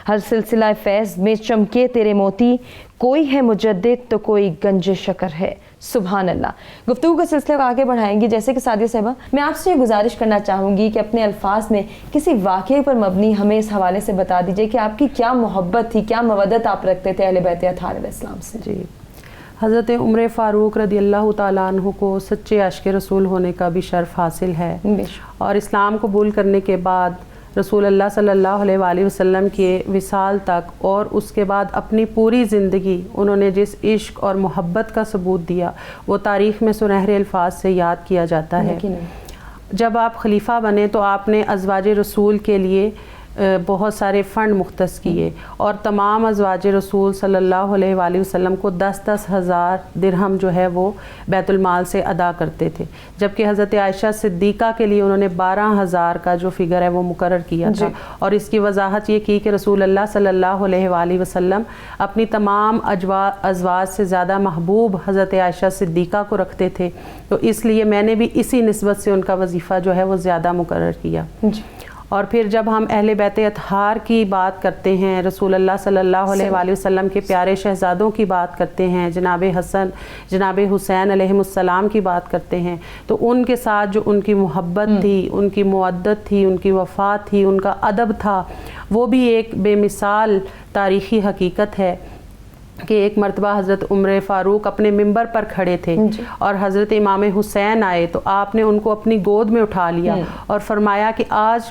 ہر سلسلہ فیض میں چمکے تیرے موتی، کوئی ہے مجدد تو کوئی گنج شکر ہے۔ سبحان اللہ۔ گفتگو کے سلسلے کو آگے بڑھائیں گی۔ جیسے کہ سعدیہ صاحبہ، میں آپ سے یہ گزارش کرنا چاہوں گی کہ اپنے الفاظ میں کسی واقعے پر مبنی ہمیں اس حوالے سے بتا دیجئے کہ آپ کی کیا محبت تھی، کیا مودت آپ رکھتے تھے اہل بیت اطہار علیہ السلام سے۔ جی، حضرت عمر فاروق رضی اللہ تعالیٰ عنہ کو سچے عاشق رسول ہونے کا بھی شرف حاصل ہے، اور اسلام قبول کرنے کے بعد رسول اللہ صلی اللہ علیہ وآلہ وسلم کے وصال تک اور اس کے بعد اپنی پوری زندگی انہوں نے جس عشق اور محبت کا ثبوت دیا وہ تاریخ میں سنہرے الفاظ سے یاد کیا جاتا ہے۔ جب آپ خلیفہ بنے تو آپ نے ازواج رسول کے لیے بہت سارے فنڈ مختص کیے، اور تمام ازواج رسول صلی اللہ علیہ وآلہ وسلم کو 10-10 ہزار درہم جو ہے وہ بیت المال سے ادا کرتے تھے، جبکہ حضرت عائشہ صدیقہ کے لیے انہوں نے 12,000 کا جو فگر ہے وہ مقرر کیا تھا۔ اور اس کی وضاحت یہ کی کہ رسول اللہ صلی اللہ علیہ وآلہ وسلم اپنی تمام ازواج سے زیادہ محبوب حضرت عائشہ صدیقہ کو رکھتے تھے، تو اس لیے میں نے بھی اسی نسبت سے ان کا وظیفہ جو ہے وہ زیادہ مقرر کیا۔ اور پھر جب ہم اہل بیت اطہار کی بات کرتے ہیں، رسول اللہ صلی اللہ علیہ وآلہ وسلم کے پیارے شہزادوں کی بات کرتے ہیں، جناب حسن جناب حسین علیہم السلام کی بات کرتے ہیں، تو ان کے ساتھ جو ان کی محبت تھی، ان کی مودت تھی، ان کی وفا تھی، ان کا ادب تھا، وہ بھی ایک بے مثال تاریخی حقیقت ہے کہ ایک مرتبہ حضرت عمر فاروق اپنے ممبر پر کھڑے تھے اور حضرت امام حسین آئے تو آپ نے ان کو اپنی گود میں اٹھا لیا اور فرمایا کہ آج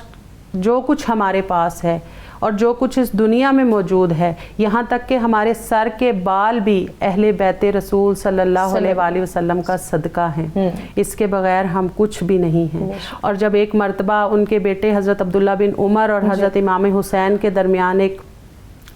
جو کچھ ہمارے پاس ہے اور جو کچھ اس دنیا میں موجود ہے، یہاں تک کہ ہمارے سر کے بال بھی اہل بیت رسول صلی اللہ علیہ وآلہ وسلم کا صدقہ ہیں، اس کے بغیر ہم کچھ بھی نہیں ہیں۔ اور جب ایک مرتبہ ان کے بیٹے حضرت عبداللہ بن عمر اور حضرت امام حسین کے درمیان ایک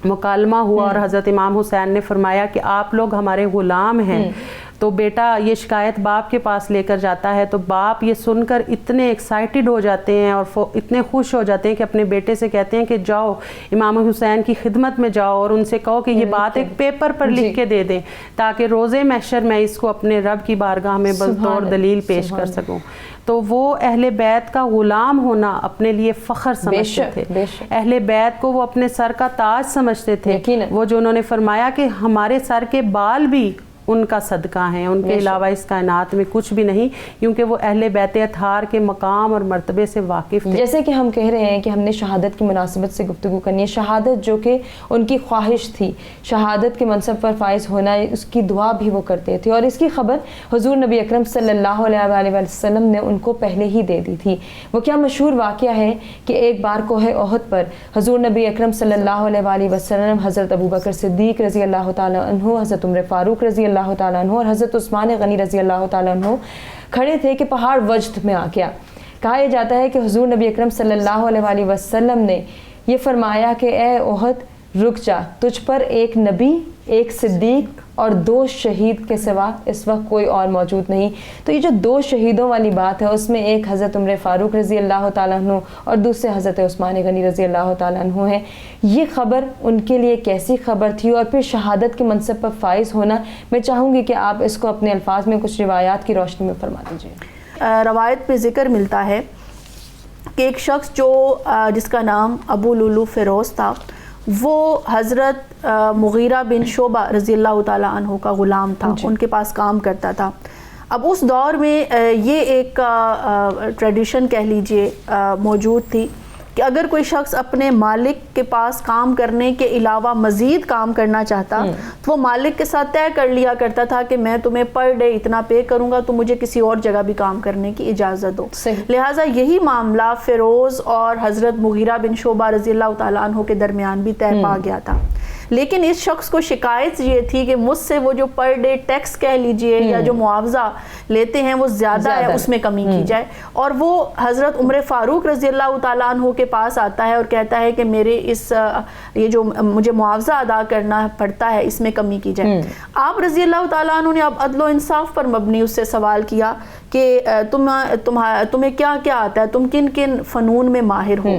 مکالمہ ہوا اور حضرت امام حسین نے فرمایا کہ آپ لوگ ہمارے غلام ہیں، تو بیٹا یہ شکایت باپ کے پاس لے کر جاتا ہے، تو باپ یہ سن کر اتنے ایکسائٹڈ ہو جاتے ہیں اور اتنے خوش ہو جاتے ہیں کہ اپنے بیٹے سے کہتے ہیں کہ جاؤ امام حسین کی خدمت میں جاؤ اور ان سے کہو کہ یہ بات ایک پیپر پر لکھ کے دے دیں تاکہ روز محشر میں اس کو اپنے رب کی بارگاہ میں بطور دلیل پیش کر سکوں۔ تو وہ اہل بیت کا غلام ہونا اپنے لیے فخر سمجھتے تھے، اہل بیت کو وہ اپنے سر کا تاج سمجھتے تھے، وہ جو انہوں نے فرمایا کہ ہمارے سر کے بال بھی ان کا صدقہ ہیں، ان کے علاوہ اس کائنات میں کچھ بھی نہیں، کیونکہ وہ اہل بیت اطہار کے مقام اور مرتبے سے واقف تھے۔ جیسے کہ ہم کہہ رہے ہیں کہ ہم نے شہادت کی مناسبت سے گفتگو کرنی ہے، شہادت جو کہ ان کی خواہش تھی، شہادت کے منصب پر فائز ہونا، اس کی دعا بھی وہ کرتے تھے، اور اس کی خبر حضور نبی اکرم صلی اللہ علیہ وسلم نے ان کو پہلے ہی دے دی تھی۔ وہ کیا مشہور واقعہ ہے کہ ایک بار کوہ احد پر حضور نبی اکرم صلی اللہ علیہ وسلم حضرت ابوبکر صدیق رضی اللہ تعالیٰ عنہ، حضرت عمر فاروق رضی اللہ تعالیٰ عنہ اور حضرت عثمان غنی رضی اللہ تعالیٰ عنہ کھڑے تھے کہ پہاڑ وجد میں آ گیا۔ کہا یہ جاتا ہے کہ حضور نبی اکرم صلی اللہ علیہ وسلم نے یہ فرمایا کہ اے احد رک جا، تجھ پر ایک نبی، ایک صدیق اور 2 شہید کے سوا اس وقت کوئی اور موجود نہیں۔ تو یہ جو 2 شہیدوں والی بات ہے، اس میں ایک حضرت عمر فاروق رضی اللہ تعالیٰ عنہ اور دوسرے حضرت عثمان غنی رضی اللہ تعالیٰ عنہ ہیں۔ یہ خبر ان کے لیے کیسی خبر تھی، اور پھر شہادت کے منصب پر فائز ہونا، میں چاہوں گی کہ آپ اس کو اپنے الفاظ میں کچھ روایات کی روشنی میں فرما دیجیے۔ روایت میں ذکر ملتا ہے کہ ایک شخص جو جس کا نام ابو لولو فیروز تھا، وہ حضرت مغیرہ بن شعبہ رضی اللہ تعالیٰ عنہ کا غلام تھا، ان کے پاس کام کرتا تھا۔ اب اس دور میں یہ ایک ٹریڈیشن کہہ لیجئے موجود تھی کہ اگر کوئی شخص اپنے مالک کے پاس کام کرنے کے علاوہ مزید کام کرنا چاہتا تو وہ مالک کے ساتھ طے کر لیا کرتا تھا کہ میں تمہیں پر ڈے اتنا پے کروں گا، تو مجھے کسی اور جگہ بھی کام کرنے کی اجازت دو۔ لہٰذا یہی معاملہ فیروز اور حضرت مغیرہ بن شعبہ رضی اللہ تعالیٰ عنہ کے درمیان بھی طے پا گیا تھا۔ لیکن اس شخص کو شکایت یہ تھی کہ مجھ سے وہ جو پر ڈے ٹیکس کہہ لیجئے یا جو معاوضہ لیتے ہیں وہ زیادہ ہے, اس میں کمی کی جائے. اور وہ حضرت عمر فاروق رضی اللہ تعالیٰ عنہ کے پاس آتا ہے اور کہتا ہے کہ میرے یہ جو مجھے معاوضہ ادا کرنا پڑتا ہے اس میں کمی کی جائے. آپ رضی اللہ تعالیٰ عنہ نے اب عدل و انصاف پر مبنی اس سے سوال کیا کہ تمہیں کیا کیا آتا ہے, تم کن کن فنون میں ماہر ہو.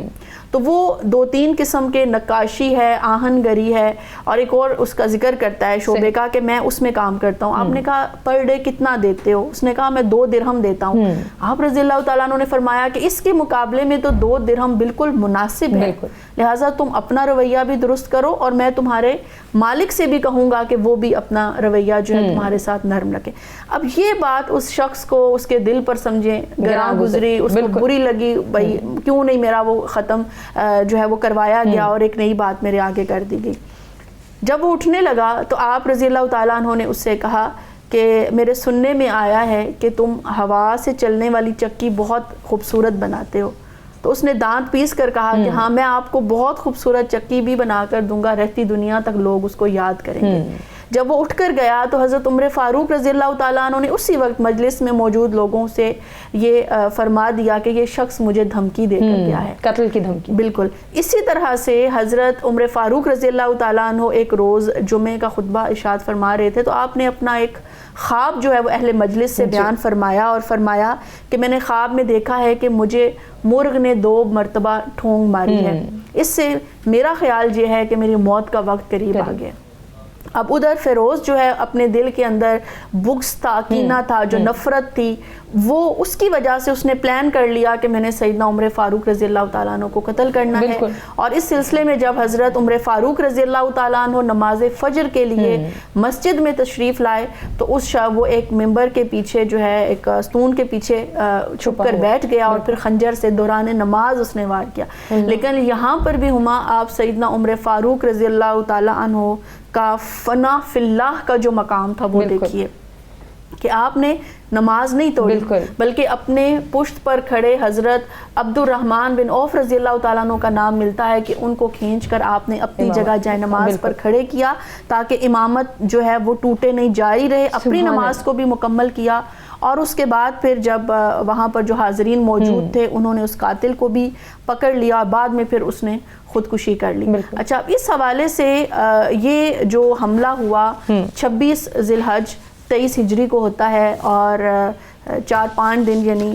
تو وہ 2-3 قسم کے نقاشی ہے, آہن گری ہے, اور ایک اور اس کا ذکر کرتا ہے شعبے کا کہ میں اس میں کام کرتا ہوں. آپ نے کہا پر ڈے کتنا دیتے ہو؟ اس نے کہا میں 2 درہم دیتا ہوں. آپ رضی اللہ تعالیٰ عنہ نے فرمایا کہ اس کے مقابلے میں تو 2 درہم بالکل مناسب ہے, لہٰذا تم اپنا رویہ بھی درست کرو اور میں تمہارے مالک سے بھی کہوں گا کہ وہ بھی اپنا رویہ جو ہے تمہارے ساتھ نرم رکھے. اب یہ بات اس شخص کو اس کے دل پر سمجھیں گراں گزری, اس کو بری لگی, بھائی کیوں نہیں میرا وہ ختم جو ہے وہ کروایا گیا اور ایک نئی بات میرے آگے کر دی گئی. جب وہ اٹھنے لگا تو آپ رضی اللہ تعالیٰ عنہ نے اس سے کہا کہ میرے سننے میں آیا ہے کہ تم ہوا سے چلنے والی چکی بہت خوبصورت بناتے ہو. تو اس نے دانت پیس کر کہا کہ ہاں میں آپ کو بہت خوبصورت چکی بھی بنا کر دوں گا, رہتی دنیا تک لوگ اس کو یاد کریں گے. جب وہ اٹھ کر گیا تو حضرت عمر فاروق رضی اللہ تعالیٰ عنہ نے اسی وقت مجلس میں موجود لوگوں سے یہ فرما دیا کہ یہ شخص مجھے دھمکی دے کر گیا ہے, قتل کی دھمکی. بالکل اسی طرح سے حضرت عمر فاروق رضی اللہ تعالیٰ عنہ ایک روز جمعے کا خطبہ ارشاد فرما رہے تھے, تو آپ نے اپنا ایک خواب جو ہے وہ اہل مجلس سے بیان فرمایا اور فرمایا کہ میں نے خواب میں دیکھا ہے کہ مجھے مرغ نے 2 مرتبہ ٹھونگ ماری ہے, اس سے میرا خیال یہ ہے کہ میری موت کا وقت قریب آ گیا. اب ادھر فیروز جو ہے اپنے دل کے اندر بغض تھا, کینہ تھا, جو نفرت تھی, وہ اس کی وجہ سے اس نے پلان کر لیا کہ میں نے سیدنا عمر فاروق رضی اللہ تعالیٰ عنہ کو قتل کرنا ہے. اور اس سلسلے میں جب حضرت عمر فاروق رضی اللہ تعالیٰ عنہ نماز فجر کے لیے مسجد میں تشریف لائے تو اس وہ ایک ممبر کے پیچھے جو ہے ایک ستون کے پیچھے چھپ کر بیٹھ گیا اور پھر خنجر سے دوران نماز اس نے وار کیا. لیکن یہاں پر بھی ہما آپ سیدنا عمر فاروق رضی اللہ تعالیٰ عنہ کا فنا فی اللہ کا جو مقام تھا وہ دیکھیے کہ آپ نے نماز نہیں توڑی بلکہ اپنے پشت پر کھڑے حضرت عبد الرحمن بن عوف رضی اللہ تعالیٰ عنہ کا نام ملتا ہے کہ ان کو کھینچ کر آپ نے اپنی جگہ جائے نماز پر کھڑے کیا تاکہ امامت جو ہے وہ ٹوٹے نہیں, جاری رہے. اپنی نماز کو بھی مکمل کیا اور اس کے بعد پھر جب وہاں پر جو حاضرین موجود تھے انہوں نے اس قاتل کو بھی پکڑ لیا اور بعد میں پھر اس نے خودکشی کر لی. اچھا, اس حوالے سے یہ جو حملہ ہوا 26 ذی الحج 23 ہجری کو ہوتا ہے اور 4-5 دن یعنی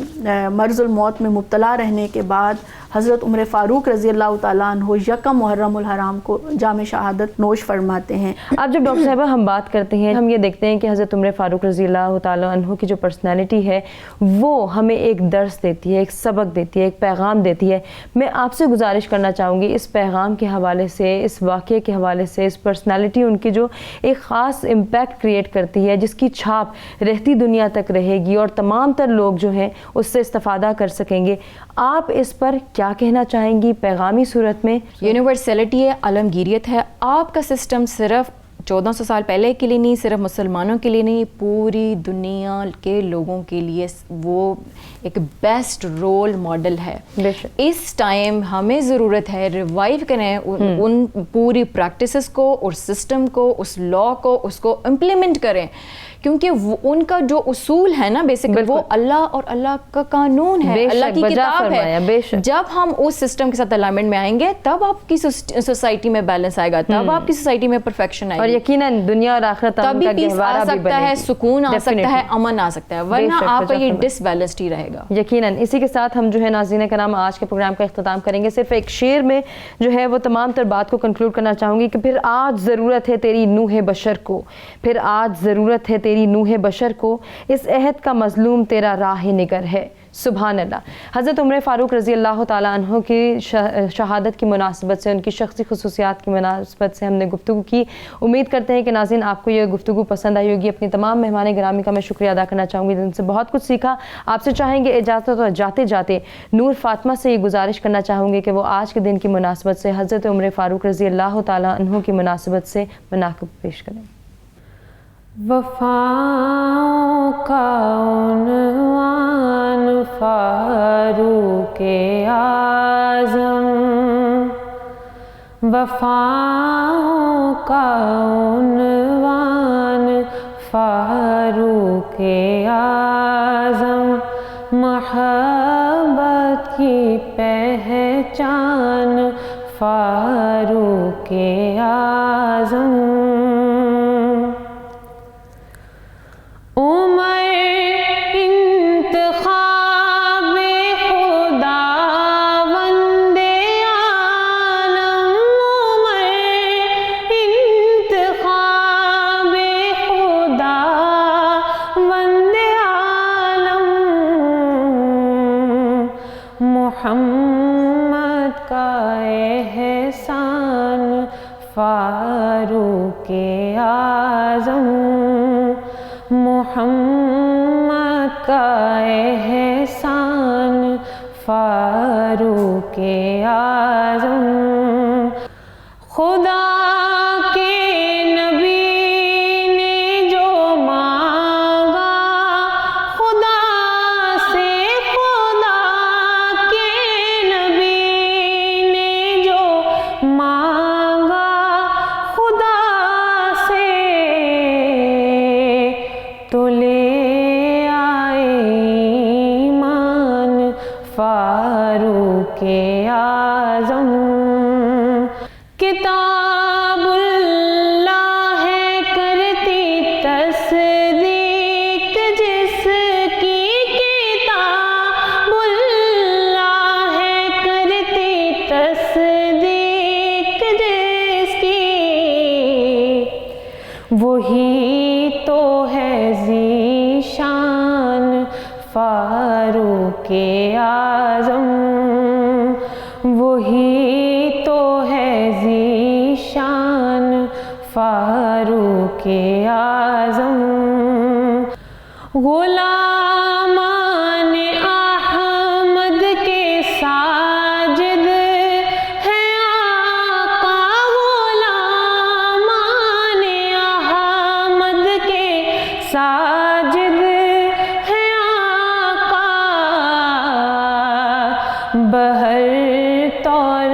مرض الموت میں مبتلا رہنے کے بعد حضرت عمر فاروق رضی اللہ تعالیٰ عنہ یکم محرم الحرام کو جام شہادت نوش فرماتے ہیں. اب جب ڈاکٹر صاحبہ ہم بات کرتے ہیں, ہم یہ دیکھتے ہیں کہ حضرت عمر فاروق رضی اللہ تعالیٰ عنہ کی جو پرسنالٹی ہے وہ ہمیں ایک درس دیتی ہے, ایک سبق دیتی ہے, ایک پیغام دیتی ہے. میں آپ سے گزارش کرنا چاہوں گی اس پیغام کے حوالے سے, اس واقعے کے حوالے سے, اس پرسنالٹی ان کی جو ایک خاص امپیکٹ کریٹ کرتی ہے, جس کی چھاپ رہتی دنیا تک رہے گی اور تمام تر لوگ جو ہیں اس سے استفادہ کر سکیں گے, آپ اس پر کیا کہنا چاہیں گی پیغامی صورت میں؟ یونیورسلٹی ہے, عالمگیریت ہے. آپ کا سسٹم صرف 1400 سال پہلے کے لیے نہیں, صرف مسلمانوں کے لیے نہیں, پوری دنیا کے لوگوں کے لیے وہ ایک بیسٹ رول ماڈل ہے. اس ٹائم ہمیں ضرورت ہے ریوائیو کریں ان پوری پریکٹسز کو اور سسٹم کو, اس لا کو, اس کو امپلیمنٹ کریں, کیونکہ ان کا جو اصول ہے نا بیسک وہ اللہ اور اللہ کا قانون ہے, اللہ کی کتاب ہے. جب ہم اس سسٹم کے ساتھ الائنمنٹ میں آئیں گے تب آپ کی سوسائٹی میں بیلنس آئے گا, تب آپ کی سوسائٹی میں پرفیکشن آئے گی, اور یقیناً دنیا اور آخرت تبھی پیس آ سکتا ہے, سکون آ سکتا ہے, امن آ سکتا ہے, ورنہ آپ کا یہ ڈس بیلنسڈ ہی رہے گا. یقیناً اسی کے ساتھ ہم جو ہے ناظرین کرام آج کے پروگرام کا اختتام کریں گے. صرف ایک شعر میں جو ہے وہ تمام تر بات کو کنکلوڈ کرنا چاہوں گی کہ پھر آج ضرورت ہے تیری نوح بشر کو, پھر آج ضرورت ہے تیری نوح بشر کو, اس عہد کا مظلوم تیرا راہ نگر ہے. سبحان اللہ. حضرت عمر فاروق رضی اللہ تعالیٰ عنہ کی شہادت کی مناسبت سے, ان کی شخصی خصوصیات کی مناسبت سے ہم نے گفتگو کی. امید کرتے ہیں کہ ناظرین آپ کو یہ گفتگو پسند آئی ہوگی. اپنی تمام مہمان گرامی کا میں شکریہ ادا کرنا چاہوں گی, جن سے بہت کچھ سیکھا. آپ سے چاہیں گے اجازت تو جاتے جاتے نور فاطمہ سے یہ گزارش کرنا چاہوں گی کہ وہ آج کے دن کی مناسبت سے حضرت عمر فاروق رضی اللہ تعالیٰ عنہ کی مناسبت سے مناقب پیش کریں. وفاؤں کا عنوان فاروق اعظم, وفاؤں کا عنوان فاروق اعظم، محبت کی پہچان فاروق اعظم۔ عمر انتخاب خداوند عالم، عمر انتخاب خداوند عالم، محمد کا احسان فاروق اعظم، محمد کا احسان فاروق اعظم۔ خدا کے نبی نے جو مانگا خدا سے، خدا کے نبی نے جو مانگا خدا سے، تو لے آئے ایمان فاروق اعظم۔ کتاب اللہ ہے کرتی تصدیق جس کی، کتاب اللہ ہے کرتی تصدیق جس کی، وہی تو ہے ذیشان فاروق اعظم، وہی تو ہے ذیشان فاروق اعظم۔ غلامان احمد کے ساجد ہیں آقا، غلامان احمد کے ساجد ہیں آقا، بہر طور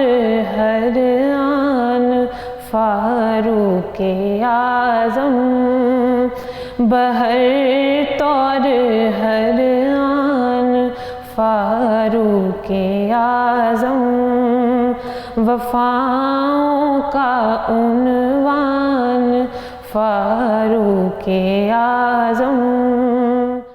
ہر آن فاروق اعظم، بہر طور ہر آن فاروق اعظم۔ وفاؤں کا عنوان فاروق اعظم۔